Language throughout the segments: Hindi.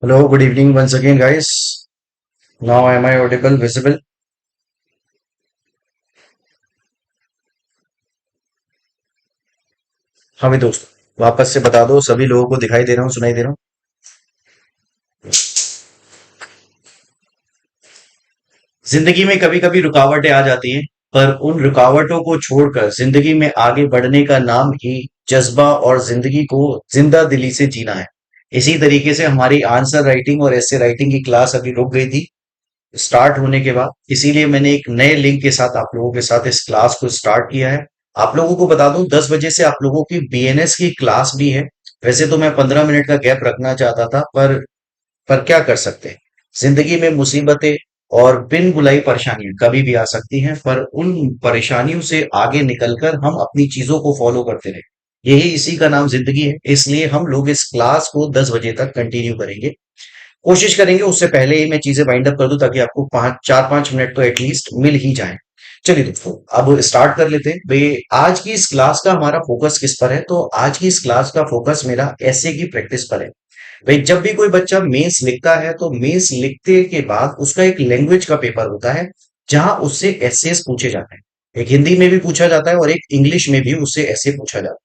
Hello, good evening once again, guys. Now, am I audible, visible? हाँ भी दोस्त, वापस से बता दो सभी लोगों को दिखाई दे रहा हूँ, सुनाई दे रहा हूँ। जिंदगी में कभी कभी रुकावटें आ जाती हैं, पर उन रुकावटों को छोड़कर जिंदगी में आगे बढ़ने का नाम ही जज्बा और जिंदगी को जिंदा दिली से जीना है। इसी तरीके से हमारी आंसर राइटिंग और ऐसे राइटिंग की क्लास अभी रुक गई थी स्टार्ट होने के बाद, इसीलिए मैंने एक नए लिंक के साथ आप लोगों के साथ इस क्लास को स्टार्ट किया है। आप लोगों को बता दूं 10 बजे से आप लोगों की बीएनएस की क्लास भी है। वैसे तो मैं 15 मिनट का गैप रखना चाहता था, पर क्या कर सकते हैं। जिंदगी में मुसीबतें और बिन बुलाई परेशानियां कभी भी आ सकती हैं, पर उन परेशानियों से आगे निकलकर हम अपनी चीजों को फॉलो करते रहे। यही इसी का नाम जिंदगी है, इसलिए हम लोग इस क्लास को 10 बजे तक कंटिन्यू करेंगे। कोशिश करेंगे उससे पहले ही मैं चीजें वाइंड अप कर दूं, ताकि आपको 4-5 मिनट तो एटलीस्ट मिल ही जाए। चलिए दोस्तों, अब स्टार्ट कर लेते हैं भाई। आज की इस क्लास का हमारा फोकस किस पर है? तो आज की इस क्लास का फोकस मेरा ऐसे की प्रैक्टिस पर है। भाई, जब भी कोई बच्चा मेंस लिखता है तो मेंस लिखते के बाद उसका एक लैंग्वेज का पेपर होता है, जहां उससे एसेस पूछे जाते हैं। एक हिंदी में भी पूछा जाता है और एक इंग्लिश में भी उससे ऐसे पूछा जाता है।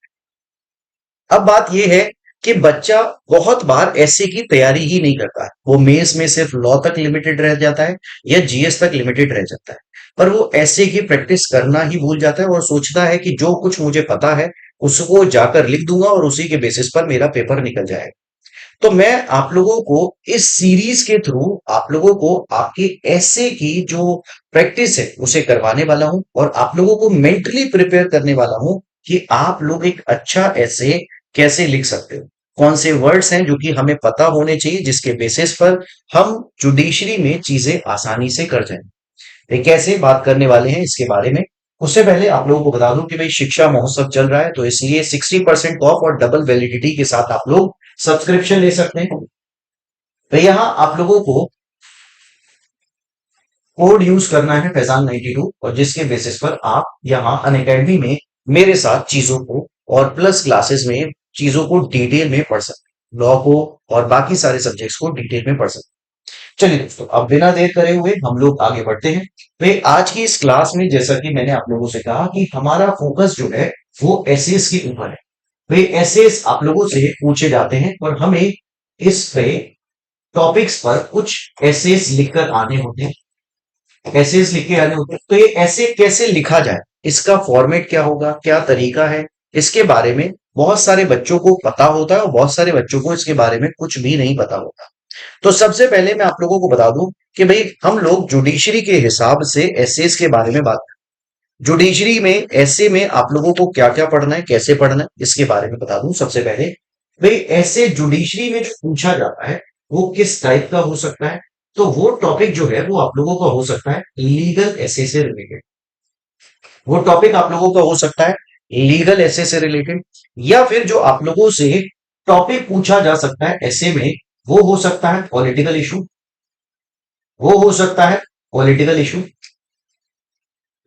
अब बात यह है कि बच्चा बहुत बार ऐसे की तैयारी ही नहीं करता है। वो मेंस में सिर्फ लॉ तक लिमिटेड रह जाता है या जीएस तक लिमिटेड रह जाता है, पर वो ऐसे की प्रैक्टिस करना ही भूल जाता है और सोचता है कि जो कुछ मुझे पता है उसको जाकर लिख दूंगा और उसी के बेसिस पर मेरा पेपर निकल जाएगा। तो मैं आप लोगों को इस सीरीज के थ्रू आप लोगों को आपके ऐसे की जो प्रैक्टिस है उसे करवाने वाला हूं, और आप लोगों को मेंटली प्रिपेयर करने वाला हूं कि आप लोग एक अच्छा ऐसे कैसे लिख सकते हो। कौन से वर्ड्स हैं जो कि हमें पता होने चाहिए, जिसके बेसिस पर हम जुडिशरी में चीजें आसानी से कर जाएं। ये कैसे बात करने वाले हैं इसके बारे में। उससे पहले आप लोगों को बता दूं कि भाई शिक्षा महोत्सव चल रहा है, तो इसलिए 60% ऑफ और डबल वैलिडिटी के साथ आप लोग सब्सक्रिप्शन ले सकते हैं। तो यहाँ आप लोगों को कोड यूज करना है फैजान 92, और जिसके बेसिस पर आप यहाँ अनअकैडमी में मेरे साथ चीजों को और प्लस क्लासेस में चीजों को डिटेल में पढ़ सकते हैं, लॉ को और बाकी सारे सब्जेक्ट्स को डिटेल में पढ़ सकते हैं। चलिए दोस्तों, अब बिना देर करे हुए हम लोग आगे बढ़ते हैं। तो आज की इस क्लास में जैसा कि मैंने आप लोगों से कहा कि हमारा फोकस जो है वो एसेस के ऊपर है। वे एसेस आप लोगों से पूछे जाते हैं और हमें इस पे टॉपिक्स पर कुछ एसेस लिखकर आने होते हैं। एसेस लिख के आने होते हैं, तो ये ऐसे कैसे लिखा जाए, इसका फॉर्मेट क्या होगा, क्या तरीका है, इसके बारे में बहुत सारे बच्चों को पता होता है और बहुत सारे बच्चों को इसके बारे में कुछ भी नहीं पता होता। तो सबसे पहले मैं आप लोगों को बता दूं कि भाई हम लोग जुडिशरी के हिसाब से एसेस के बारे में बात करें। जुडिशरी में ऐसे में आप लोगों को क्या क्या पढ़ना है, कैसे पढ़ना है, इसके बारे में बता दूं। सबसे पहले भाई, ऐसे जुडिशरी में जो पूछा जाता है वो किस टाइप का हो सकता है? तो वो टॉपिक जो है वो आप लोगों का हो सकता है लीगल एसे से रिलेटेड। वो टॉपिक आप लोगों का हो सकता है लीगल एसे से रिलेटेड, या फिर जो आप लोगों से टॉपिक पूछा जा सकता है ऐसे में, वो हो सकता है पॉलिटिकल इशू। वो हो सकता है पॉलिटिकल इशू,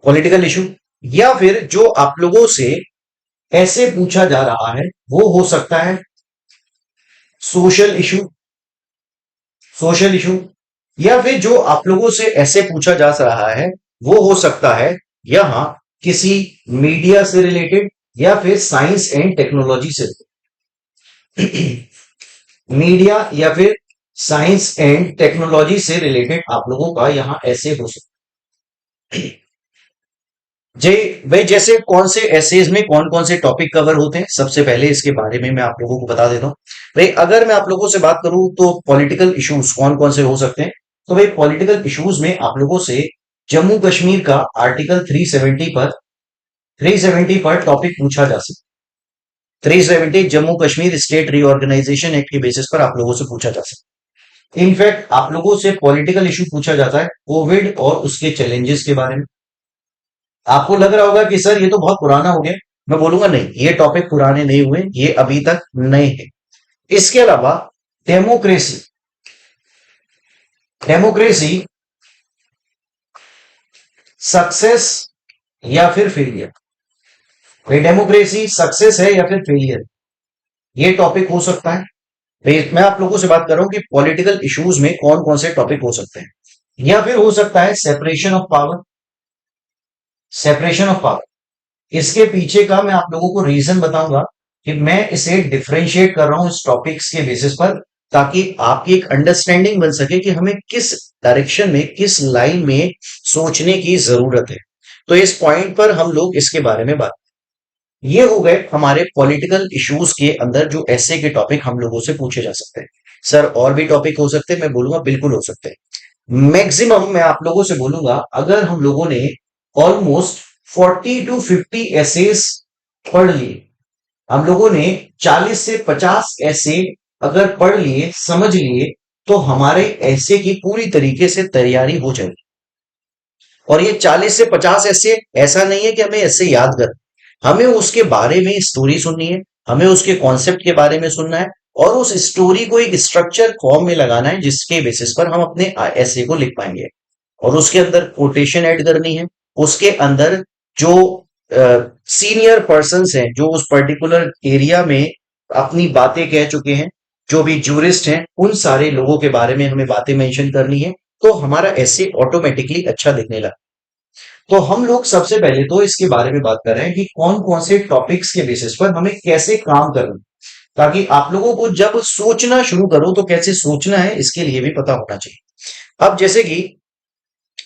पॉलिटिकल इशू। या फिर जो आप लोगों से ऐसे पूछा जा रहा है वो हो सकता है सोशल इशू, सोशल इशू। या फिर जो आप लोगों से ऐसे पूछा जा रहा है वो हो सकता है यहां किसी मीडिया से रिलेटेड या फिर साइंस एंड टेक्नोलॉजी से। मीडिया या फिर साइंस एंड टेक्नोलॉजी से रिलेटेड आप लोगों का यहां ऐसे हो सकता है। जी भाई, जैसे कौन से एसेज में कौन कौन से टॉपिक कवर होते हैं, सबसे पहले इसके बारे में मैं आप लोगों को बता देता हूँ। भाई, अगर मैं आप लोगों से बात करूं तो पॉलिटिकल इश्यूज कौन कौन से हो सकते हैं। तो भाई, पॉलिटिकल इश्यूज में आप लोगों से जम्मू कश्मीर का आर्टिकल 370 पर टॉपिक पूछा जा सकता है। 370 Jammu Kashmir state reorganisation act के बेसिस पर आप लोगों से पूछा जा सकता है। इनफैक्ट आप लोगों से पॉलिटिकल इशू पूछा जाता है कोविड और उसके चैलेंजेस के बारे में। आपको लग रहा होगा कि सर ये तो बहुत पुराना हो गया। मैं बोलूंगा नहीं, ये टॉपिक पुराने नहीं हुए, ये अभी तक नए हैं। इसके अलावा डेमोक्रेसी, डेमोक्रेसी सक्सेस या फिर फेलियर। भाई, डेमोक्रेसी सक्सेस है या फिर फेलियर, ये टॉपिक हो सकता है। मैं आप लोगों से बात कर रहा हूं कि पॉलिटिकल इश्यूज में कौन कौन से टॉपिक हो सकते हैं, या फिर हो सकता है separation of power. Separation of power, इसके पीछे का मैं आप लोगों को रीजन बताऊंगा कि मैं इसे डिफरेंशिएट कर रहा हूं इस टॉपिक्स के बेसिस पर, ताकि आपकी एक अंडरस्टैंडिंग बन सके कि हमें किस डायरेक्शन में, किस लाइन में सोचने की जरूरत है। तो इस पॉइंट पर हम लोग इसके बारे में बात, ये हो गए हमारे पॉलिटिकल इश्यूज के अंदर जो ऐसे के टॉपिक हम लोगों से पूछे जा सकते हैं। सर और भी टॉपिक हो सकते हैं, मैं बोलूंगा बिल्कुल हो सकते हैं। मैक्सिमम मैं आप लोगों से बोलूंगा, अगर हम लोगों ने ऑलमोस्ट 40 to 50 एसेस पढ़ लिए, हम लोगों ने 40 से 50 ऐसे अगर पढ़ लिए, समझ लिए, तो हमारे ऐसे की पूरी तरीके से तैयारी हो जाएगी। और ये 40 से 50 ऐसे ऐसा नहीं है कि हमें ऐसे याद कर, हमें उसके बारे में स्टोरी सुननी है, हमें उसके कॉन्सेप्ट के बारे में सुनना है, और उस स्टोरी को एक स्ट्रक्चर फॉर्म में लगाना है जिसके बेसिस पर हम अपने ऐसे को लिख पाएंगे। और उसके अंदर कोटेशन ऐड करनी है, उसके अंदर जो सीनियर पर्सन्स हैं जो उस पर्टिकुलर एरिया में अपनी बातें कह चुके हैं, जो भी जूरिस्ट हैं, उन सारे लोगों के बारे में हमें बातें मेंशन करनी है, तो हमारा ऐसे ऑटोमेटिकली अच्छा दिखने लगा। तो हम लोग सबसे पहले तो इसके बारे में बात कर रहे हैं कि कौन कौन से टॉपिक्स के बेसिस पर हमें कैसे काम करना है, ताकि आप लोगों को जब सोचना शुरू करो तो कैसे सोचना है इसके लिए भी पता होना चाहिए। अब जैसे कि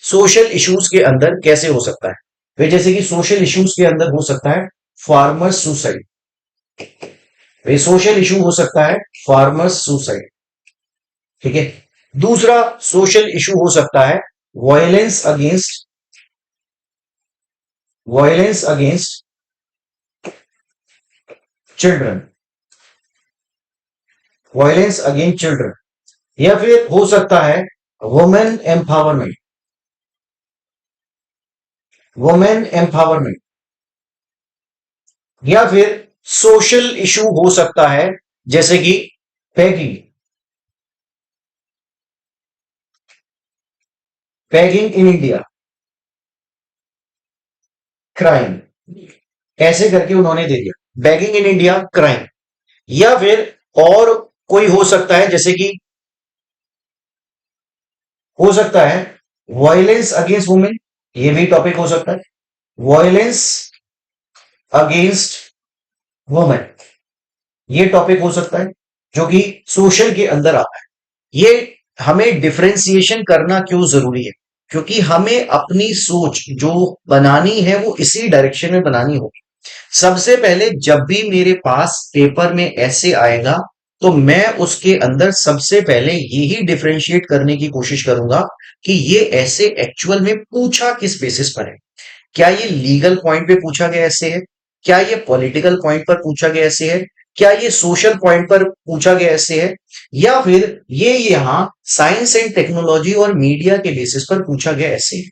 सोशल इश्यूज के अंदर कैसे हो सकता है, वे जैसे कि सोशल इश्यूज के अंदर हो सकता है फार्मर्स सुसाइड। वे सोशल इशू हो सकता है फार्मर्स सुसाइड, ठीक है। दूसरा सोशल इशू हो सकता है violence against, violence against children, violence against children. या फिर हो सकता है वुमेन एम्पावरमेंट, वुमेन एम्पावरमेंट। या फिर सोशल इशू हो सकता है जैसे कि paging, paging in India, crime, ऐसे करके उन्होंने दे दिया, बैगिंग इन इंडिया क्राइम। या फिर और कोई हो सकता है जैसे कि हो सकता है वायलेंस अगेंस्ट वुमेन, ये भी टॉपिक हो सकता है, वायलेंस अगेंस्ट वुमेन, ये टॉपिक हो सकता है जो कि सोशल के अंदर आता है। ये हमें डिफरेंशिएशन करना क्यों जरूरी है, क्योंकि हमें अपनी सोच जो बनानी है वो इसी डायरेक्शन में बनानी होगी। सबसे पहले जब भी मेरे पास पेपर में ऐसे आएगा, तो मैं उसके अंदर सबसे पहले यही डिफरेंशिएट करने की कोशिश करूंगा कि ये ऐसे एक्चुअल में पूछा किस बेसिस पर है। क्या ये लीगल पॉइंट पे पूछा गया ऐसे है, क्या ये पॉलिटिकल पॉइंट पर पूछा गया ऐसे है, क्या ये सोशल पॉइंट पर पूछा गया ऐसे है, या फिर ये यहां साइंस एंड टेक्नोलॉजी और मीडिया के बेसिस पर पूछा गया ऐसे है।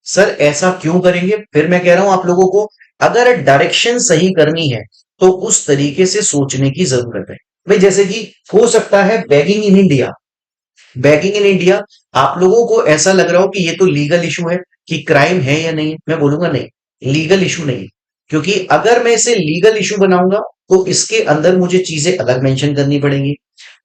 सर ऐसा क्यों करेंगे, फिर मैं कह रहा हूं आप लोगों को, अगर डायरेक्शन सही करनी है तो उस तरीके से सोचने की जरूरत है। भाई जैसे कि हो सकता है bagging in India, bagging in India, आप लोगों को ऐसा लग रहा हो कि ये तो लीगल इशू है, कि क्राइम है या नहीं है, मैं बोलूंगा नहीं, लीगल इशू नहीं। क्योंकि अगर मैं इसे लीगल इशू बनाऊंगा तो इसके अंदर मुझे चीजें अलग मेंशन करनी पड़ेंगी।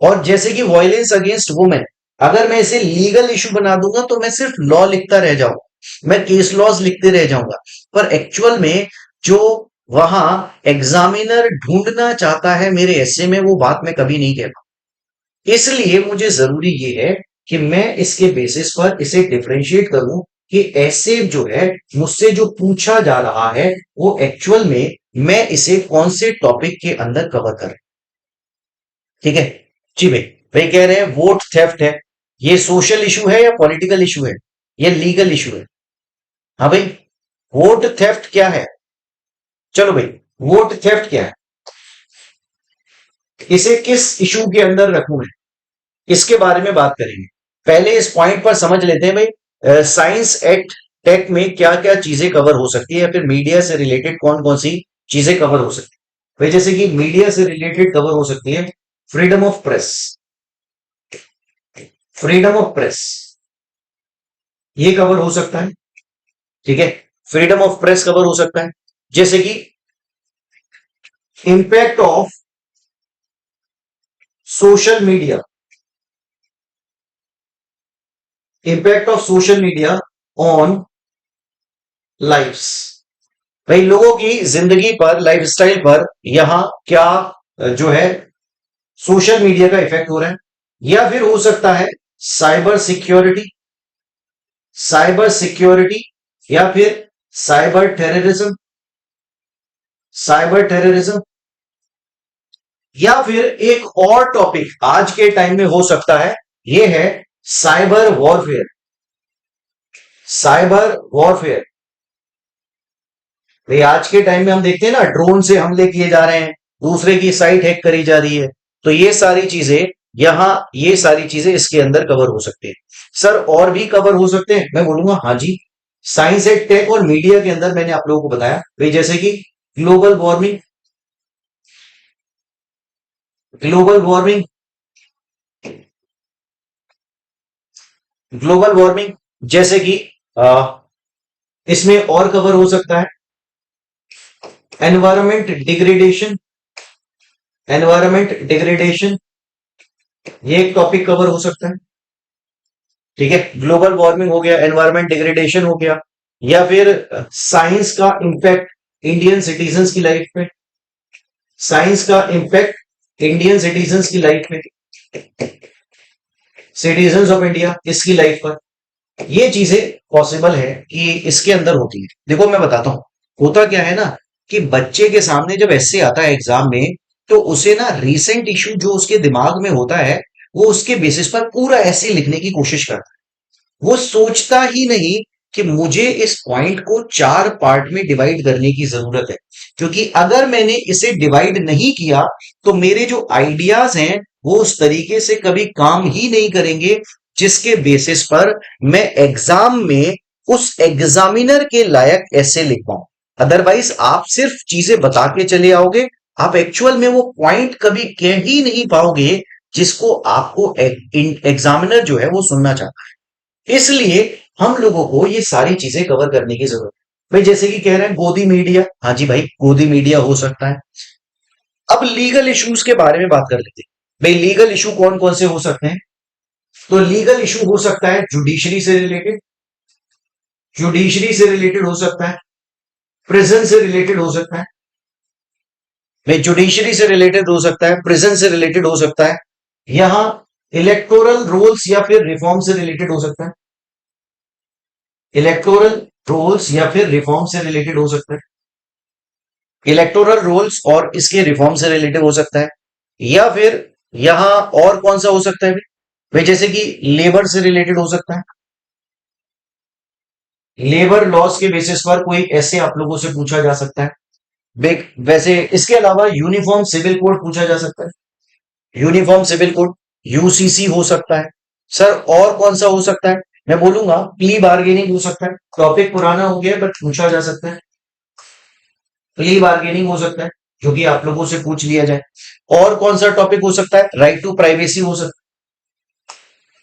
और जैसे कि वायलेंस अगेंस्ट वुमेन, अगर मैं इसे लीगल इशू बना दूंगा तो मैं सिर्फ लॉ लिखता रह जाऊंगा, मैं केस लॉज लिखते रह जाऊंगा, पर एक्चुअल में जो वहां एग्जामिनर ढूंढना चाहता है मेरे ऐसे में, वो बात मैं कभी नहीं कह, इसलिए मुझे जरूरी ये है कि मैं इसके बेसिस पर इसे डिफरेंशिएट करूं कि ऐसे जो है मुझसे जो पूछा जा रहा है वो एक्चुअल में मैं इसे कौन से टॉपिक के अंदर कवर कर, ठीक है। जी भाई, भाई कह रहे हैं वोट थेफ्ट है, ये सोशल इशू है या पॉलिटिकल इशू है, ये लीगल इशू है। हाँ भाई, वोट थेफ्ट क्या है, चलो भाई, वोट थेफ्ट क्या है, इसे किस इशू के अंदर रखूं मैं, इसके बारे में बात करेंगे। पहले इस पॉइंट पर समझ लेते हैं भाई, साइंस एट टेक में क्या क्या चीजें कवर हो सकती है, या फिर मीडिया से रिलेटेड कौन कौन सी चीजें कवर हो सकती है। भाई जैसे कि मीडिया से रिलेटेड कवर हो सकती है freedom of press, freedom of press ये कवर हो सकता है, ठीक है। फ्रीडम ऑफ प्रेस कवर हो सकता है, जैसे कि impact of social media, impact of social media on lifes. भाई लोगों की जिंदगी पर, लाइफस्टाइल पर यहां क्या जो है सोशल मीडिया का इफेक्ट हो रहा है, या फिर हो सकता है साइबर सिक्योरिटी, साइबर सिक्योरिटी, या फिर साइबर टेररिज्म, साइबर टेररिज्म, या फिर एक और टॉपिक आज के टाइम में हो सकता है, यह है साइबर वॉरफेयर, साइबर वॉरफेयर। भाई आज के टाइम में हम देखते हैं ना, ड्रोन से हमले किए जा रहे हैं, दूसरे की साइट हैक करी जा रही है, तो ये सारी चीजें यहां, ये सारी चीजें इसके अंदर कवर हो सकती है। सर और भी कवर हो सकते हैं, मैं बोलूंगा हाँ जी। साइंस एंड टेक और मीडिया के अंदर मैंने आप लोगों को बताया भाई, जैसे कि global warming, global warming, global warming, जैसे कि इसमें और कवर हो सकता है एनवायरमेंट डिग्रेडेशन, एनवायरमेंट डिग्रेडेशन, ये एक टॉपिक कवर हो सकता है। ठीक है, ग्लोबल वार्मिंग हो गया, एनवायरमेंट डिग्रेडेशन हो गया, या फिर साइंस का इंपैक्ट इंडियन सिटीजन्स की लाइफ में, साइंस का इंपैक्ट इंडियन सिटीजन्स की लाइफ में, सिटीजन्स ऑफ इंडिया इसकी लाइफ पर, ये चीजें पॉसिबल है कि इसके अंदर होती है। देखो मैं बताता हूं, होता क्या है ना, कि बच्चे के सामने जब ऐसे आता है एग्जाम में, तो उसे ना रीसेंट इशू जो उसके दिमाग में होता है, वो उसके बेसिस पर पूरा ऐसे लिखने की कोशिश करता है। वो सोचता ही नहीं कि मुझे इस पॉइंट को 4 पार्ट में डिवाइड करने की जरूरत है, क्योंकि अगर मैंने इसे डिवाइड नहीं किया तो मेरे जो आइडियाज हैं वो उस तरीके से कभी काम ही नहीं करेंगे जिसके बेसिस पर मैं एग्जाम में उस एग्जामिनर के लायक ऐसे लिख पाऊं। अदरवाइज आप सिर्फ चीजें बता के चले आओगे, आप एक्चुअल में वो पॉइंट कभी कह ही नहीं पाओगे जिसको आपको एग्जामिनर जो है वो सुनना चाहता है। इसलिए हम लोगों को ये सारी चीजें कवर करने की जरूरत है। भाई जैसे कि कह रहे हैं गोदी मीडिया, हाँ जी भाई गोदी मीडिया हो सकता है। अब लीगल इश्यूज के बारे में बात कर लेते हैं। भाई लीगल इशू कौन कौन से हो सकते हैं? तो लीगल इशू हो सकता है जुडिशरी से रिलेटेड, जुडिशरी से रिलेटेड हो सकता है, प्रिजन से रिलेटेड हो सकता है। भाई जुडिशरी से रिलेटेड हो सकता है, प्रिजन से रिलेटेड हो सकता है, यहां इलेक्टोरल रोल्स या फिर रिफॉर्म से रिलेटेड हो सकता है, इलेक्टोरल रोल्स या फिर रिफॉर्म से रिलेटेड हो सकता है, इलेक्टोरल रोल्स और इसके रिफॉर्म से रिलेटेड हो सकता है, या फिर यहां और कौन सा हो सकता है भाई, जैसे कि लेबर से रिलेटेड हो सकता है, लेबर लॉस के बेसिस पर कोई ऐसे आप लोगों से पूछा जा सकता है। वैसे इसके अलावा यूनिफॉर्म सिविल कोड पूछा जा सकता है, यूनिफॉर्म सिविल कोड यूसीसी हो सकता है। सर और कौन सा हो सकता है? मैं बोलूंगा प्ली बार्गेनिंग हो सकता है, टॉपिक पुराना हो गया बट पूछा जा सकता है, प्ली बार्गेनिंग हो सकता है जो कि आप लोगों से पूछ लिया जाए। और कौन सा टॉपिक हो सकता है? राइट टू प्राइवेसी हो सकता है,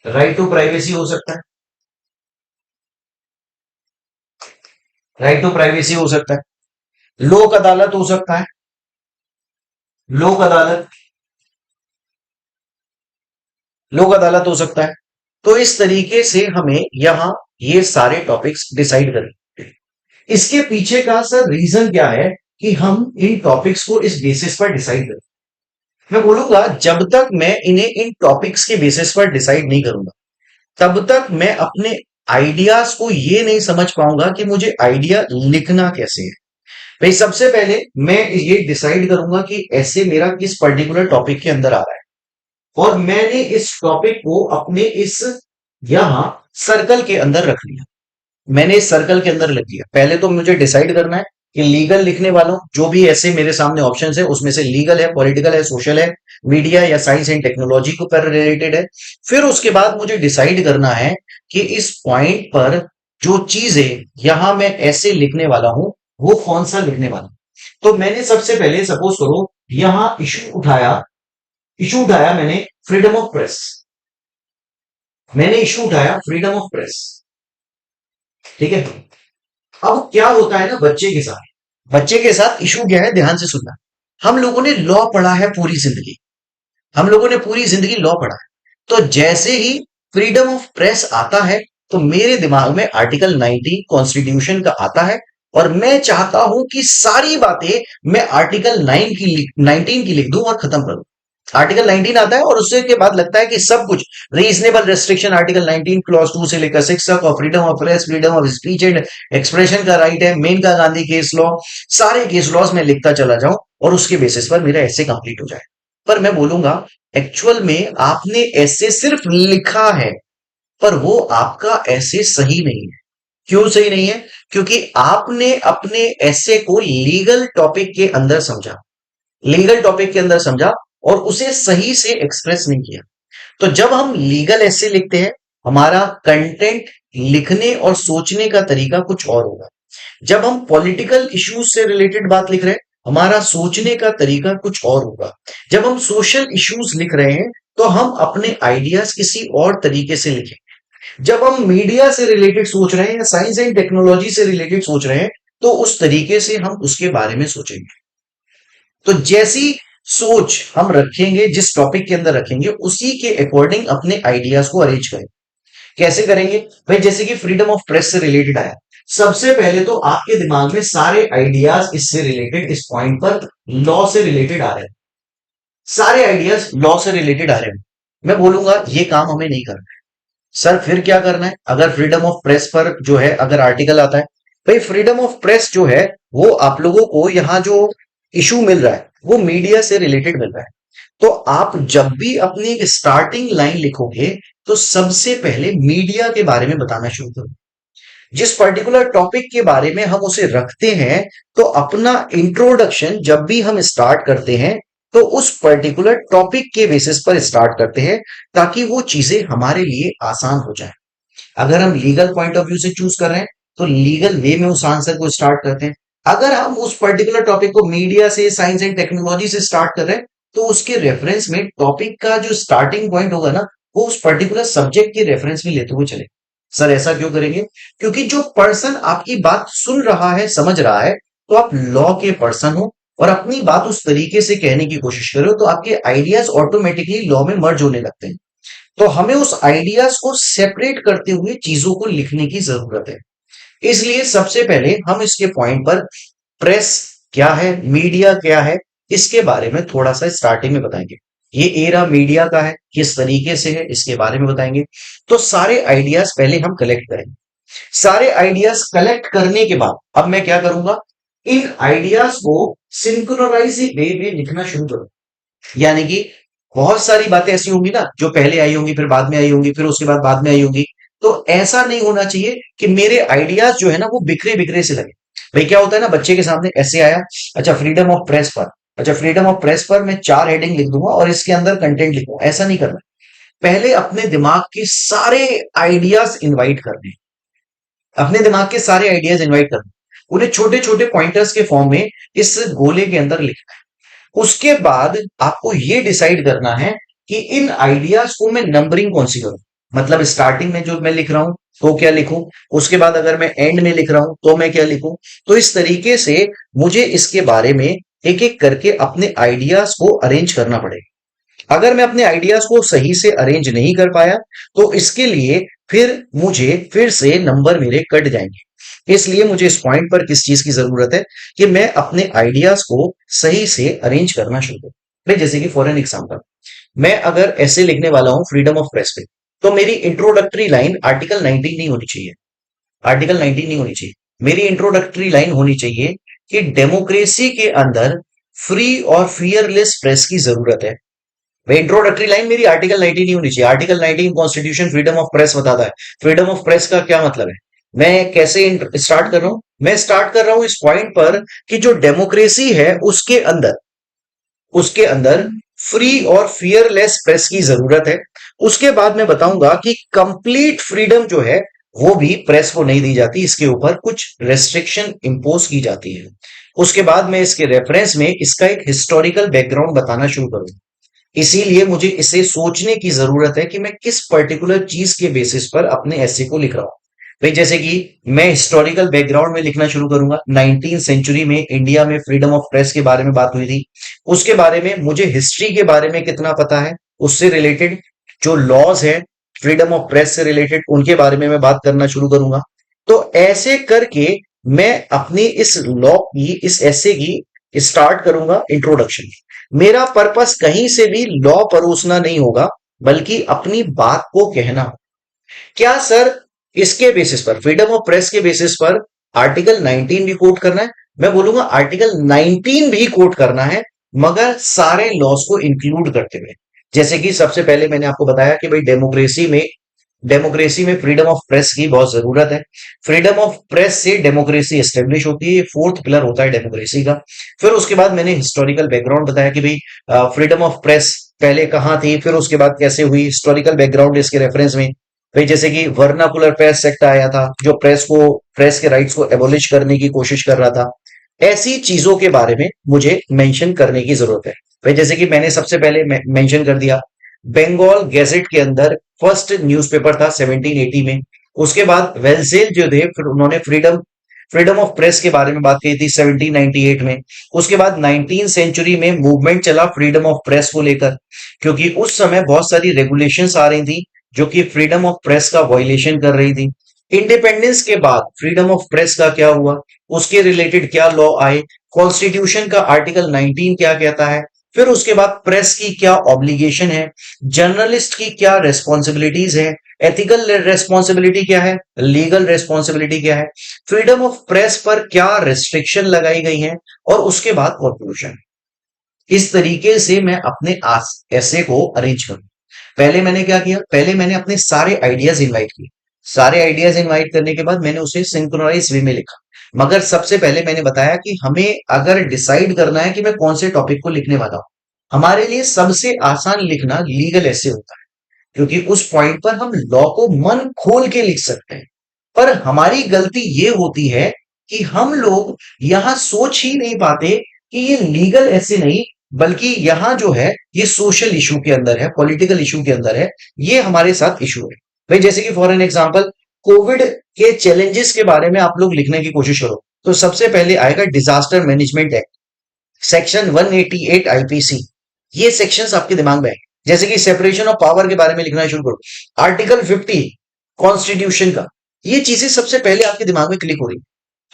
राइट टू प्राइवेसी हो सकता है, राइट टू प्राइवेसी हो सकता है, लोक अदालत हो सकता है, लोक अदालत, लोक अदालत हो सकता है। तो इस तरीके से हमें यहां ये सारे टॉपिक्स डिसाइड करें। इसके पीछे का सर रीजन क्या है कि हम इन टॉपिक्स को इस बेसिस पर डिसाइड करें? मैं बोलूंगा जब तक मैं इन्हें इन टॉपिक्स के बेसिस पर डिसाइड नहीं करूंगा, तब तक मैं अपने आइडियाज को ये नहीं समझ पाऊंगा कि मुझे आइडिया लिखना कैसे है। भाई सबसे पहले मैं ये डिसाइड करूंगा कि ऐसे मेरा किस पर्टिकुलर टॉपिक के अंदर आ रहा है, और मैंने इस टॉपिक को अपने इस यहां सर्कल के अंदर रख लिया, मैंने इस सर्कल के अंदर लिख दिया। पहले तो मुझे डिसाइड करना है कि लीगल लिखने वालों जो भी ऐसे मेरे सामने ऑप्शन है उसमें से लीगल है, पॉलिटिकल है, सोशल है, मीडिया या साइंस एंड टेक्नोलॉजी को पर रिलेटेड है। फिर उसके बाद मुझे डिसाइड करना है कि इस पॉइंट पर जो चीज है यहां मैं ऐसे लिखने वाला हूं वो कौन सा लिखने वाला हूं। तो मैंने सबसे पहले सपोज करो यहां इशू उठाया मैंने फ्रीडम ऑफ प्रेस, मैंने इशू उठाया फ्रीडम ऑफ प्रेस। ठीक है, अब क्या होता है ना बच्चे के साथ, बच्चे के साथ इशू क्या है ध्यान से सुनना। हम लोगों ने लॉ पढ़ा है पूरी जिंदगी, हम लोगों ने पूरी जिंदगी लॉ पढ़ा है। तो जैसे ही फ्रीडम ऑफ प्रेस आता है, तो मेरे दिमाग में आर्टिकल 19 कॉन्स्टिट्यूशन का आता है, और मैं चाहता हूं कि सारी बातें मैं आर्टिकल 19 की लिख दूं और खत्म कर दूं। आर्टिकल 19 आता है और उससे के बाद लगता है कि सब कुछ रीजनेबल रेस्ट्रिक्शन आर्टिकल 19 क्लॉज 2 से लेकर 6 तक, और freedom of press, freedom of speech and expression का राइट है, मेन का गांधी केस लॉ, सारे केस लॉज में लिखता चला जाऊं और उसके बेसिस पर मेरा ऐसे कंप्लीट हो जाए। पर मैं बोलूंगा, एक्चुअल में आपने ऐसे सिर्फ लिखा है, पर वो आपका ऐसे सही नहीं है। क्यों सही नहीं है? क्योंकि आपने अपने ऐसे को लीगल टॉपिक के अंदर समझा, लीगल टॉपिक के अंदर समझा और उसे सही से एक्सप्रेस नहीं किया। तो जब हम लीगल ऐसे लिखते हैं, हमारा कंटेंट लिखने और सोचने का तरीका कुछ और होगा। जब हम पॉलिटिकल इश्यूज से रिलेटेड बात लिख रहे हैं, हमारा सोचने का तरीका कुछ और होगा। जब हम सोशल इश्यूज लिख रहे हैं, तो हम अपने आइडियाज किसी और तरीके से लिखें। जब हम मीडिया से रिलेटेड सोच रहे हैं या साइंस एंड टेक्नोलॉजी से रिलेटेड सोच रहे हैं, तो उस तरीके से हम उसके बारे में सोचेंगे। तो जैसी सोच हम रखेंगे, जिस टॉपिक के अंदर रखेंगे, उसी के अकॉर्डिंग अपने आइडियाज को अरेंज करें। कैसे करेंगे भाई? जैसे कि फ्रीडम ऑफ प्रेस से रिलेटेड आया, सबसे पहले तो आपके दिमाग में सारे आइडियाज इससे रिलेटेड, इस पॉइंट पर लॉ से रिलेटेड आ रहे हैं, सारे आइडियाज लॉ से रिलेटेड आ रहे हैं। मैं बोलूंगा ये काम हमें नहीं करना है। सर फिर क्या करना है? अगर फ्रीडम ऑफ प्रेस पर जो है अगर आर्टिकल आता है, भाई फ्रीडम ऑफ प्रेस जो है वो आप लोगों को यहाँ जो इशू मिल रहा है वो मीडिया से रिलेटेड मिल रहा है। तो आप जब भी अपनी एक स्टार्टिंग लाइन लिखोगे, तो सबसे पहले मीडिया के बारे में बताना शुरू करो। जिस पर्टिकुलर टॉपिक के बारे में हम उसे रखते हैं, तो अपना इंट्रोडक्शन जब भी हम स्टार्ट करते हैं, तो उस पर्टिकुलर टॉपिक के बेसिस पर स्टार्ट करते हैं, ताकि वो चीजें हमारे लिए आसान हो जाए। अगर हम लीगल पॉइंट ऑफ व्यू से चूज कर रहे हैं, तो लीगल वे में उस आंसर को स्टार्ट करते हैं। अगर हम उस पर्टिकुलर टॉपिक को मीडिया से, साइंस एंड टेक्नोलॉजी से स्टार्ट कर रहे हैं, तो उसके रेफरेंस में टॉपिक का जो स्टार्टिंग पॉइंट होगा ना, वो उस पर्टिकुलर सब्जेक्ट के रेफरेंस में लेते हुए चले। सर ऐसा क्यों करेंगे? क्योंकि जो पर्सन आपकी बात सुन रहा है, समझ रहा है, तो आप लॉ के पर्सन हो और अपनी बात उस तरीके से कहने की कोशिश करो, तो आपके आइडियाज ऑटोमेटिकली लॉ में मर्ज होने लगते हैं। तो हमें उस आइडियाज को सेपरेट करते हुए चीजों को लिखने की जरूरत है। इसलिए सबसे पहले हम इसके पॉइंट पर प्रेस क्या है, मीडिया क्या है, इसके बारे में थोड़ा सा स्टार्टिंग में बताएंगे। ये एरा मीडिया का है, किस तरीके से है, इसके बारे में बताएंगे। तो सारे आइडियाज पहले हम कलेक्ट करेंगे। सारे आइडियाज कलेक्ट करने के बाद अब मैं क्या करूंगा, इन आइडियाज को सिंक्रोनाइज वे में लिखना शुरू करूंगा। यानी कि बहुत सारी बातें ऐसी होंगी ना, जो पहले आई होंगी, फिर बाद में आई होंगी, फिर उसके बाद में आई होंगी। तो ऐसा नहीं होना चाहिए कि मेरे आइडियाज जो है ना वो बिखरे बिखरे से लगे। भाई क्या होता है ना, बच्चे के सामने ऐसे आया, अच्छा फ्रीडम ऑफ प्रेस पर, अच्छा फ्रीडम ऑफ प्रेस पर मैं 4 हेडिंग लिख दूंगा और इसके अंदर कंटेंट लिखूंगा। ऐसा नहीं करना। पहले अपने दिमाग के सारे आइडियाज इन्वाइट करने, अपने दिमाग के सारे आइडियाज इन्वाइट करने, उन्हें छोटे छोटे पॉइंटर्स के फॉर्म में इस गोले के अंदर लिखना है। उसके बाद आपको ये डिसाइड करना है कि इन आइडियाज को मैं नंबरिंग कौन सी करूं। मतलब स्टार्टिंग में जो मैं लिख रहा हूं तो क्या लिखूं, उसके बाद अगर मैं एंड में लिख रहा हूं तो मैं क्या लिखूं। तो इस तरीके से मुझे इसके बारे में एक एक करके अपने आइडियाज को अरेंज करना पड़ेगा। अगर मैं अपने आइडियाज को सही से अरेंज नहीं कर पाया, तो इसके लिए फिर मुझे फिर से नंबर मेरे कट जाएंगे। इसलिए मुझे इस पॉइंट पर किस चीज की जरूरत है कि मैं अपने आइडियाज को सही से अरेंज करना शुरू करूं। भाई जैसे कि फॉर एन एग्जांपल, मैं अगर ऐसे लिखने वाला हूं फ्रीडम ऑफ प्रेस पे, तो मेरी इंट्रोडक्टरी लाइन आर्टिकल 19 नहीं होनी चाहिए। आर्टिकल 19 नहीं होनी चाहिए। मेरी इंट्रोडक्टरी लाइन होनी चाहिए कि डेमोक्रेसी के अंदर फ्री और फियरलेस प्रेस की जरूरत है। भाई इंट्रोडक्टरी लाइन मेरी आर्टिकल 19 नहीं होनी चाहिए। Article 19 constitution freedom of press बताता है। फ्रीडम ऑफ प्रेस का क्या मतलब है? मैं कैसे स्टार्ट कर रहा हूं? मैं स्टार्ट कर रहा हूं इस पॉइंट पर कि जो डेमोक्रेसी है उसके अंदर फ्री और फियरलेस प्रेस की जरूरत है। उसके बाद मैं बताऊंगा कि कंप्लीट फ्रीडम जो है वो भी प्रेस को नहीं दी जाती, इसके ऊपर कुछ रेस्ट्रिक्शन इंपोज की जाती है। उसके बाद मैं इसके रेफरेंस में इसका एक हिस्टोरिकल बैकग्राउंड बताना शुरू करूंगा। इसीलिए मुझे इसे सोचने की जरूरत है कि मैं किस पर्टिकुलर चीज के बेसिस पर अपने ऐसे को लिख रहा हूं। भाई जैसे कि मैं हिस्टोरिकल बैकग्राउंड में लिखना शुरू करूंगा, 19 सेंचुरी में इंडिया में फ्रीडम ऑफ प्रेस के बारे में बात हुई थी। उसके बारे में मुझे हिस्ट्री के बारे में कितना पता है, उससे रिलेटेड जो लॉज है फ्रीडम ऑफ प्रेस से रिलेटेड, उनके बारे में मैं बात करना शुरू करूंगा। तो ऐसे करके मैं अपनी इस लॉ की, इस एसे की स्टार्ट करूंगा इंट्रोडक्शन। मेरा पर्पस कहीं से भी लॉ परोसना नहीं होगा, बल्कि अपनी बात को कहना। क्या सर इसके बेसिस पर, फ्रीडम ऑफ प्रेस के बेसिस पर आर्टिकल 19 भी कोट करना है? मैं बोलूंगा आर्टिकल 19 भी कोट करना है, मगर सारे लॉस को इंक्लूड करते हुए। जैसे कि सबसे पहले मैंने आपको बताया कि भाई डेमोक्रेसी में फ्रीडम ऑफ प्रेस की बहुत जरूरत है। फ्रीडम ऑफ प्रेस से डेमोक्रेसी एस्टेब्लिश होती है, ये फोर्थ पिलर होता है डेमोक्रेसी का। फिर उसके बाद मैंने हिस्टोरिकल बैकग्राउंड बताया कि भाई फ्रीडम ऑफ प्रेस पहले कहां थी, फिर उसके बाद कैसे हुई, हिस्टोरिकल बैकग्राउंड इसके रेफरेंस में। भाई जैसे कि वर्नाकुलर प्रेस एक्ट आया था, जो प्रेस के राइट्स को एबोलिश करने की कोशिश कर रहा था। ऐसी चीजों के बारे में मुझे मेंशन करने की जरूरत है। भाई जैसे कि मैंने सबसे पहले मेंशन कर दिया, बंगाल गैजेट के अंदर फर्स्ट न्यूज़पेपर था 1780 में। उसके बाद वेल्सेल जो थे, फिर उन्होंने फ्रीडम फ्रीडम ऑफ प्रेस के बारे में बात की थी 1798 में। उसके बाद 19 सेंचुरी में मूवमेंट चला फ्रीडम ऑफ प्रेस को लेकर, क्योंकि उस समय बहुत सारी रेगुलेशंस आ रही थी जो कि फ्रीडम ऑफ प्रेस का वायलेशन कर रही थी। इंडिपेंडेंस के बाद फ्रीडम ऑफ प्रेस का क्या हुआ, उसके रिलेटेड क्या लॉ आए, कॉन्स्टिट्यूशन का आर्टिकल 19 क्या कहता है, फिर उसके बाद प्रेस की क्या ऑब्लिगेशन है, जर्नलिस्ट की क्या रेस्पॉन्सिबिलिटीज है, एथिकल रेस्पॉन्सिबिलिटी क्या है, लीगल रेस्पॉन्सिबिलिटी क्या है, फ्रीडम ऑफ प्रेस पर क्या रेस्ट्रिक्शन लगाई गई है, और उसके बाद कंक्लूजन। इस तरीके से मैं अपने ऐसे को अरेंज करूं। पहले मैंने क्या किया, पहले मैंने अपने सारे आइडियाज इनवाइट किए। सारे आइडियाज इनवाइट करने के बाद मैंने उसे सिंक्रोनाइज वे में लिखा। मगर सबसे पहले मैंने बताया कि हमें अगर डिसाइड करना है कि मैं कौन से टॉपिक को लिखने वाला हूं, हमारे लिए सबसे आसान लिखना लीगल ऐसे होता है, क्योंकि उस पॉइंट पर हम लॉ को मन खोल के लिख सकते हैं। पर हमारी गलती ये होती है कि हम लोग यहां सोच ही नहीं पाते कि ये लीगल ऐसे नहीं, बल्कि यहां जो है ये सोशल इशू के अंदर है, पॉलिटिकल इशू के अंदर है। ये हमारे साथ इशू है। भाई जैसे कि फॉर एन एग्जांपल, कोविड के चैलेंजेस के बारे में आप लोग लिखने की कोशिश करो, तो सबसे पहले आएगा disaster management act, section 188 IPC. ये सेक्शंस आपके दिमाग में है। जैसे कि सेपरेशन ऑफ पावर के बारे में लिखना शुरू करो, आर्टिकल 50 कॉन्स्टिट्यूशन का। ये चीजें सबसे पहले आपके दिमाग में क्लिक हो रही।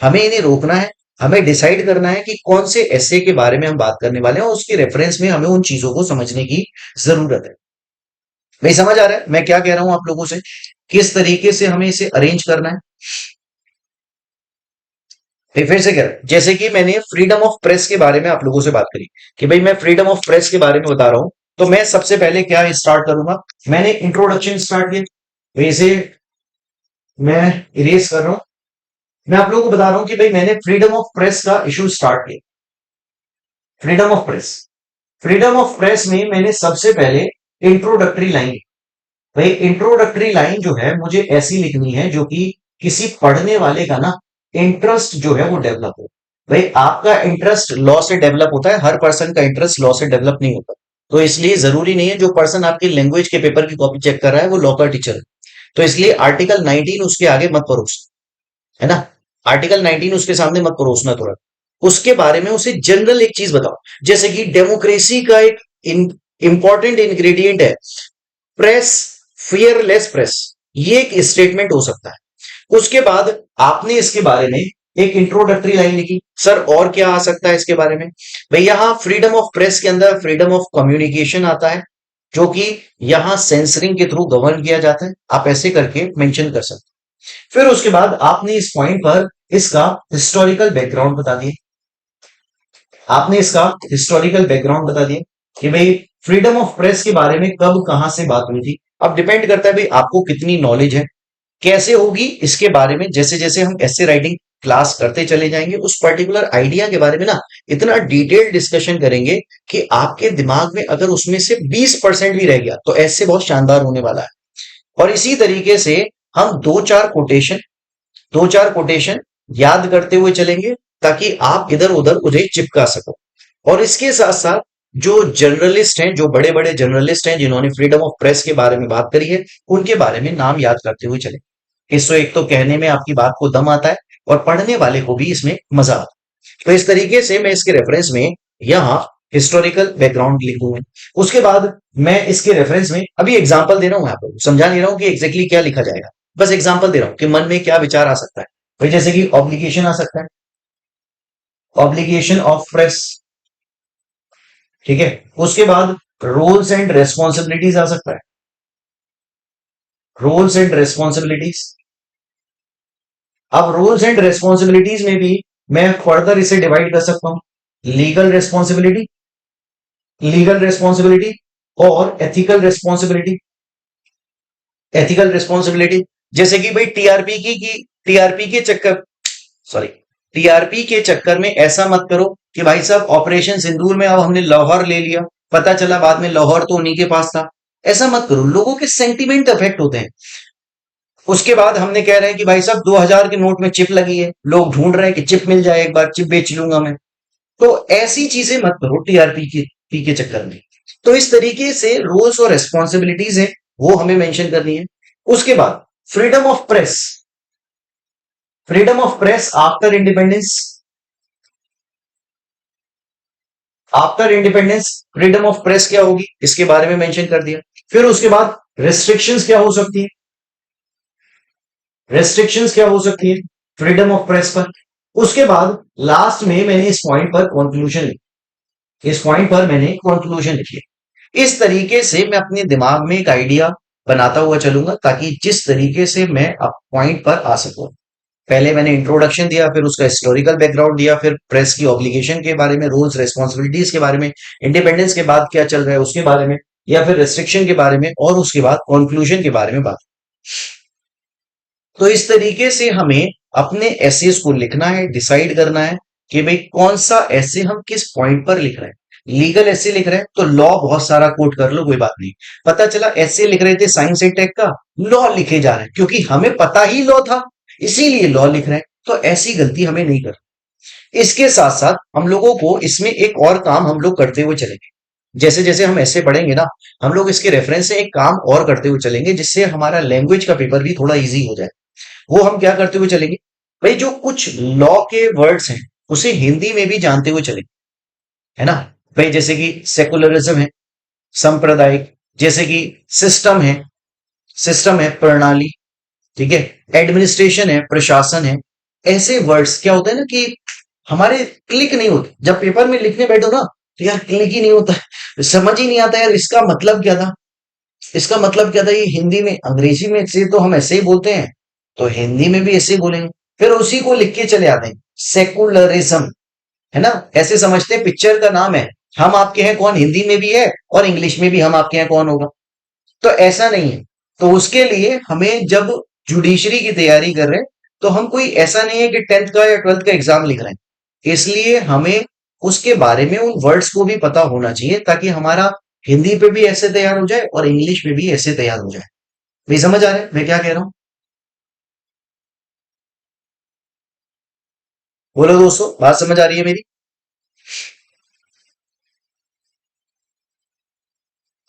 हमें इन्हें रोकना है, हमें डिसाइड करना है कि कौन से ऐसे के बारे में हम बात करने वाले हैं, और उसके रेफरेंस में हमें उन चीजों को समझने की जरूरत है। भाई समझ आ रहा है मैं क्या कह रहा हूं आप लोगों से, किस तरीके से हमें इसे अरेंज करना है? फिर से कह रहा हूं, जैसे कि मैंने फ्रीडम ऑफ प्रेस के बारे में आप लोगों से बात करी कि भाई मैं फ्रीडम ऑफ प्रेस के बारे में बता रहा हूं, तो मैं सबसे पहले क्या स्टार्ट करूंगा, मैंने इंट्रोडक्शन स्टार्ट किया। वैसे मैं इरेज कर रहा हूं, मैं आप लोगों को बता रहा हूं कि भाई मैंने फ्रीडम ऑफ प्रेस का इशू स्टार्ट किया। Freedom of press, freedom of press में मैंने सबसे पहले इंट्रोडक्टरी लाइन, भाई इंट्रोडक्टरी लाइन जो है मुझे ऐसी लिखनी है जो कि किसी पढ़ने वाले का ना इंटरेस्ट जो है वो डेवलप हो। भाई आपका इंटरेस्ट लॉ से डेवलप होता है, हर पर्सन का इंटरेस्ट लॉ से डेवलप नहीं होता। तो इसलिए जरूरी नहीं है जो पर्सन आपकी लैंग्वेज के पेपर की कॉपी चेक कर रहा है वो लॉ का टीचर है। तो इसलिए आर्टिकल 19 उसके आगे मत परोस, है ना, आर्टिकल 19 उसके सामने मत परोसना थोड़ा। उसके बारे में उसे जनरल एक चीज बताओ, जैसे कि डेमोक्रेसी का एक इंपॉर्टेंट इंग्रेडिएंट है प्रेस, फियरलेस प्रेस। ये एक स्टेटमेंट हो सकता है। उसके बाद आपने इसके बारे में एक इंट्रोडक्टरी लाइन लिखी, सर और क्या आ सकता है इसके बारे में? भाई यहां फ्रीडम ऑफ प्रेस के अंदर फ्रीडम ऑफ कम्युनिकेशन आता है, जो कि यहां सेंसरिंग के थ्रू गवर्न किया जाता है। आप ऐसे करके मेंशन कर सकते हैं। फिर उसके बाद आपने इस पॉइंट पर इसका हिस्टोरिकल बैकग्राउंड बता दिए, आपने इसका हिस्टोरिकल बैकग्राउंड बता दिया कि भाई फ्रीडम ऑफ प्रेस के बारे में कब कहां से बात हुई थी। अब डिपेंड करता है भाई आपको कितनी नॉलेज है, कैसे होगी इसके बारे में। जैसे जैसे हम ऐसे राइटिंग क्लास करते चले जाएंगे, उस पर्टिकुलर आइडिया के बारे में ना इतना डिटेल डिस्कशन करेंगे कि आपके दिमाग में अगर उसमें से 20% भी रह गया तो ऐसे बहुत शानदार होने वाला है। और इसी तरीके से हम दो चार कोटेशन याद करते हुए चलेंगे, ताकि आप इधर उधर उन्हें चिपका सको। और इसके साथ साथ जो जर्नलिस्ट हैं, जो बड़े बड़े जर्नलिस्ट हैं जिन्होंने फ्रीडम ऑफ प्रेस के बारे में बात करी है, उनके बारे में नाम याद करते हुए चले। इससे एक तो कहने में आपकी बात को दम आता है और पढ़ने वाले को भी इसमें मजा आता है। तो इस तरीके से मैं इसके रेफरेंस में यहाँ हिस्टोरिकल बैकग्राउंड लिखूंगा। उसके बाद मैं इसके रेफरेंस में अभी एग्जांपल दे रहा हूं, आपको समझा नहीं रहा हूं कि एग्जैक्टली क्या लिखा जाएगा, बस एग्जांपल दे रहा हूं कि मन में क्या विचार आ सकता है। भाई जैसे कि ऑब्लिगेशन आ सकता है, ऑब्लिगेशन ऑफ प्रेस, ठीक है। उसके बाद रोल्स एंड रेस्पॉन्सिबिलिटीज आ सकता है, रोल्स एंड रेस्पॉन्सिबिलिटीज। अब रोल्स एंड रेस्पॉन्सिबिलिटीज में भी मैं फर्दर इसे डिवाइड कर सकता हूं, लीगल रेस्पॉन्सिबिलिटी, लीगल रेस्पॉन्सिबिलिटी और एथिकल रेस्पॉन्सिबिलिटी, एथिकल रिस्पॉन्सिबिलिटी। जैसे कि भाई टीआरपी के चक्कर, सॉरी, टीआरपी के चक्कर में ऐसा मत करो कि भाई साहब ऑपरेशन सिंदूर में अब हमने लाहौर ले लिया, पता चला बाद में लाहौर तो उन्हीं के पास था। ऐसा मत करो, लोगों के सेंटिमेंट अफेक्ट होते हैं। उसके बाद हमने कह रहे हैं कि भाई साहब 2000 के नोट में चिप लगी है, लोग ढूंढ रहे हैं कि चिप मिल जाए, एक बार चिप बेच लूंगा मैं। तो ऐसी चीजें मत करो टीआरपी के चक्कर में। तो इस तरीके से रोल्स और रेस्पॉन्सिबिलिटीज है वो हमें मेंशन करनी है। उसके बाद freedom of press, freedom of press after independence, after independence freedom of press क्या होगी इसके बारे में मेंशन कर दिया। फिर उसके बाद रेस्ट्रिक्शंस क्या हो सकती है, रेस्ट्रिक्शंस क्या हो सकती है फ्रीडम ऑफ प्रेस पर। उसके बाद लास्ट में मैंने इस पॉइंट पर कंक्लूजन लिखी, इस पॉइंट पर मैंने कंक्लूजन लिखी। इस तरीके से मैं अपने दिमाग में एक आइडिया बनाता हुआ चलूंगा ताकि जिस तरीके से मैं अब पॉइंट पर आ सकूं। पहले मैंने इंट्रोडक्शन दिया, फिर उसका हिस्टोरिकल बैकग्राउंड दिया, फिर प्रेस की ऑब्लिगेशन के बारे में, रूल्स रेस्पॉन्सिबिलिटीज के बारे में, इंडिपेंडेंस के बाद क्या चल रहा है उसके बारे में, या फिर रेस्ट्रिक्शन के बारे में, और उसके बाद कंक्लूजन के बारे में बात। तो इस तरीके से हमें अपने एसेस को लिखना है, डिसाइड करना है कि भाई कौन सा एसे हम किस पॉइंट पर लिख रहे हैं। लीगल एसे लिख रहे हैं तो लॉ बहुत सारा कोट कर लो, कोई बात नहीं। पता चला एसे लिख रहे थे साइंस एंड टेक का, लॉ लिखे जा रहे हैं क्योंकि हमें पता ही लॉ था इसीलिए लॉ लिख रहे हैं। तो ऐसी गलती हमें नहीं कर। इसके साथ साथ हम लोगों को इसमें एक और काम हम लोग करते हुए चलेंगे। जैसे जैसे हम ऐसे पढ़ेंगे ना, हम लोग इसके रेफरेंस से एक काम और करते हुए चलेंगे जिससे हमारा लैंग्वेज का पेपर भी थोड़ा इजी हो जाए। वो हम क्या करते हुए चलेंगे, भाई जो कुछ लॉ के वर्ड्स हैं उसे हिंदी में भी जानते हुए चलेंगे, है ना। भाई जैसे कि सेकुलरिज्म है, सांप्रदायिक, जैसे कि सिस्टम है, सिस्टम है प्रणाली, ठीक है, एडमिनिस्ट्रेशन है प्रशासन है। ऐसे वर्ड्स क्या होते हैं ना कि हमारे क्लिक नहीं होते, जब पेपर में लिखने बैठो ना तो यार क्लिक ही नहीं होता, समझ ही नहीं आता यार इसका मतलब क्या था, इसका मतलब क्या था। ये हिंदी में, अंग्रेजी में से तो हम ऐसे ही बोलते हैं, तो हिंदी में भी ऐसे ही बोलेंगे, फिर उसी को लिख के चले आते हैं सेकुलरिज्म, है ना। ऐसे समझते हैं पिक्चर का नाम है हम आपके हैं कौन, हिंदी में भी है और इंग्लिश में भी हम आपके हैं कौन होगा। तो ऐसा नहीं है। तो उसके लिए हमें जब जुडिशरी की तैयारी कर रहे हैं तो हम कोई ऐसा नहीं है कि 10th का या 12th का एग्जाम लिख रहे हैं, इसलिए हमें उसके बारे में उन वर्ड्स को भी पता होना चाहिए ताकि हमारा हिंदी पे भी ऐसे तैयार हो जाए और इंग्लिश में भी ऐसे तैयार हो जाए। भाई समझ आ रहा है मैं क्या कह रहा हूं? बोलो दोस्तों, बात समझ आ रही है मेरी?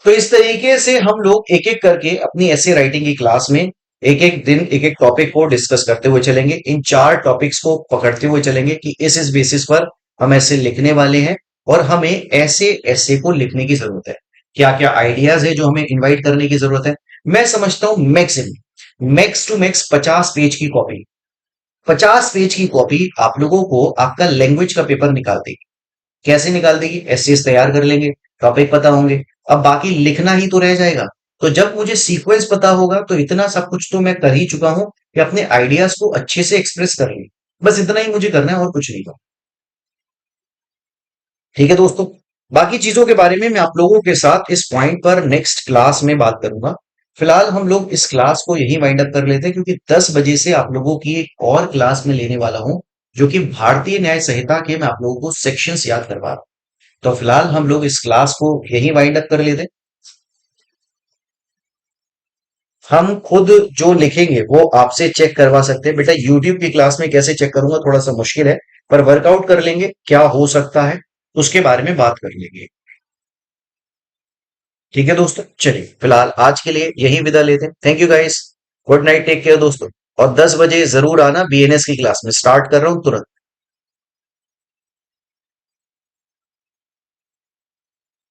तो इस तरीके से हम लोग एक एक करके अपनी ऐसे राइटिंग की क्लास में एक एक दिन एक एक टॉपिक को डिस्कस करते हुए चलेंगे, इन 4 टॉपिक्स को पकड़ते हुए चलेंगे कि इस बेसिस पर हम ऐसे लिखने वाले हैं और हमें ऐसे ऐसे को लिखने की जरूरत है। क्या क्या आइडियाज है जो हमें इनवाइट करने की जरूरत है। मैं समझता हूं maximum max to max 50 page की कॉपी, 50 पेज की कॉपी आप लोगों को आपका लैंग्वेज का पेपर निकाल देगी। कैसे निकाल देगी, एसेस तैयार कर लेंगे, टॉपिक पता होंगे, अब बाकी लिखना ही तो रह जाएगा। तो जब मुझे सीक्वेंस पता होगा तो इतना सब कुछ तो मैं कर ही चुका हूं कि अपने आइडियाज को अच्छे से एक्सप्रेस कर ले। बस इतना ही मुझे करना है और कुछ नहीं करना। ठीक है दोस्तों, बाकी चीजों के बारे में मैं आप लोगों के साथ इस पॉइंट पर नेक्स्ट क्लास में बात करूंगा। फिलहाल हम लोग इस क्लास को यही वाइंड अप कर लेते हैं क्योंकि 10 बजे से आप लोगों की एक और क्लास में लेने वाला हूं जो कि भारतीय न्याय संहिता के मैं आप लोगों को सेक्शंस याद करवा रहा हूं। तो फिलहाल हम लोग इस क्लास को यही वाइंड अप कर लेते हैं। हम खुद जो लिखेंगे वो आपसे चेक करवा सकते हैं। बेटा यूट्यूब की क्लास में कैसे चेक करूंगा थोड़ा सा मुश्किल है, पर वर्कआउट कर लेंगे क्या हो सकता है उसके बारे में बात कर लेंगे। ठीक है दोस्तों, चलिए फिलहाल आज के लिए यही विदा लेते हैं। Thank you guys, good night, take care दोस्तों। और 10 बजे जरूर आना बीएनएस की क्लास में, स्टार्ट कर रहा हूँ तुरंत।